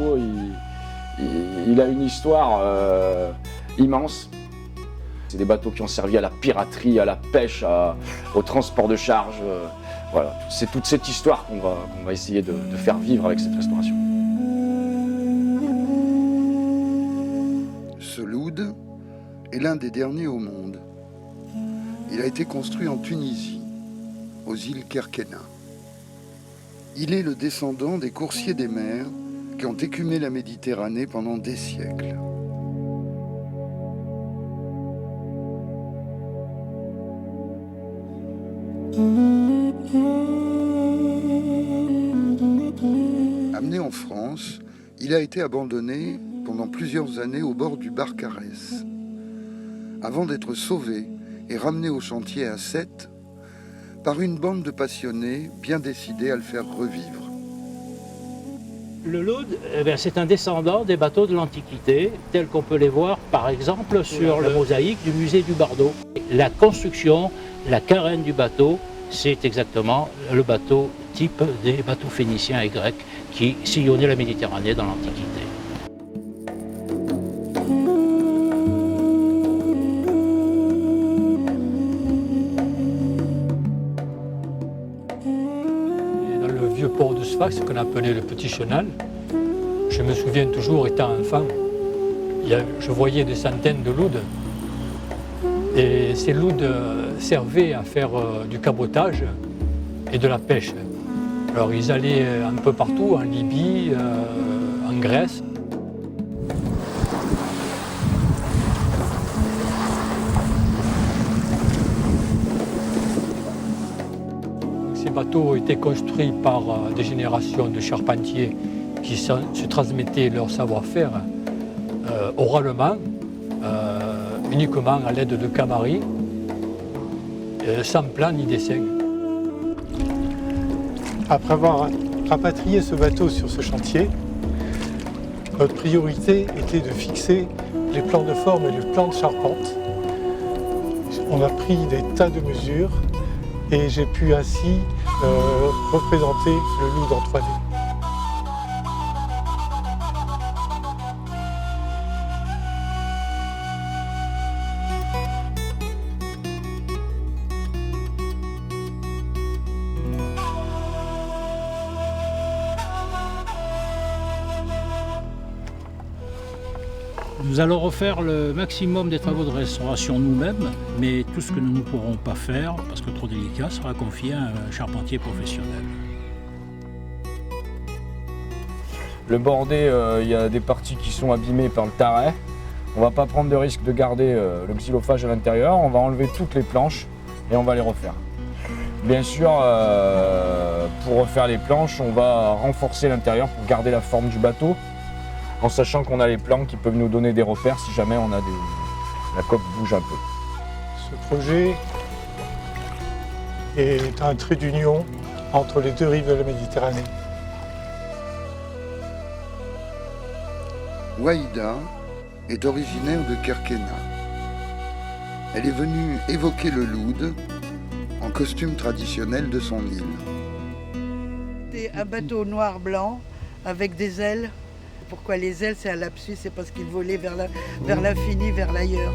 bateau, il a une histoire immense. C'est des bateaux qui ont servi à la piraterie, à la pêche, au transport de charge. Voilà, c'est toute cette histoire qu'on va essayer de faire vivre avec cette restauration. Ce loud est l'un des derniers au monde. Il a été construit en Tunisie, aux îles Kerkena. Il est le descendant des coursiers des mers qui ont écumé la Méditerranée pendant des siècles. Amené en France, il a été abandonné pendant plusieurs années au bord du Barcarès, avant d'être sauvé et ramené au chantier à Sète par une bande de passionnés bien décidés à le faire revivre. Le loud, c'est un descendant des bateaux de l'Antiquité, tels qu'on peut les voir par exemple sur la mosaïque du musée du Bardo. La construction, la carène du bateau, c'est exactement le bateau type des bateaux phéniciens et grecs qui sillonnaient la Méditerranée dans l'Antiquité. Dans le vieux port de Sfax, qu'on appelait le Petit Chenal, je me souviens toujours, étant enfant, je voyais des centaines de loudes. Et ces loudes servaient à faire du cabotage et de la pêche. Alors ils allaient un peu partout, en Libye, en Grèce. Ces bateaux ont été construits par des générations de charpentiers qui se transmettaient leur savoir-faire oralement, uniquement à l'aide de camaris, sans plan ni dessin. Après avoir rapatrié ce bateau sur ce chantier, notre priorité était de fixer les plans de forme et les plans de charpente. On a pris des tas de mesures et j'ai pu ainsi représenter le loud en 3D. Nous allons refaire le maximum des travaux de restauration nous-mêmes, mais tout ce que nous ne pourrons pas faire, parce que trop délicat, sera confié à un charpentier professionnel. Le bordé, il y a des parties qui sont abîmées par le taret. On ne va pas prendre de risque de garder le xylophage à l'intérieur. On va enlever toutes les planches et on va les refaire. Bien sûr, pour refaire les planches, on va renforcer l'intérieur pour garder la forme du bateau, en sachant qu'on a les plans qui peuvent nous donner des repères si jamais la coque bouge un peu. Ce projet est un trait d'union entre les deux rives de la Méditerranée. Waïda est originaire de Kerkena. Elle est venue évoquer le loud en costume traditionnel de son île. C'est un bateau noir-blanc avec des ailes. Pourquoi les ailes? C'est un lapsus, c'est parce qu'il volait vers l'infini, vers l'ailleurs.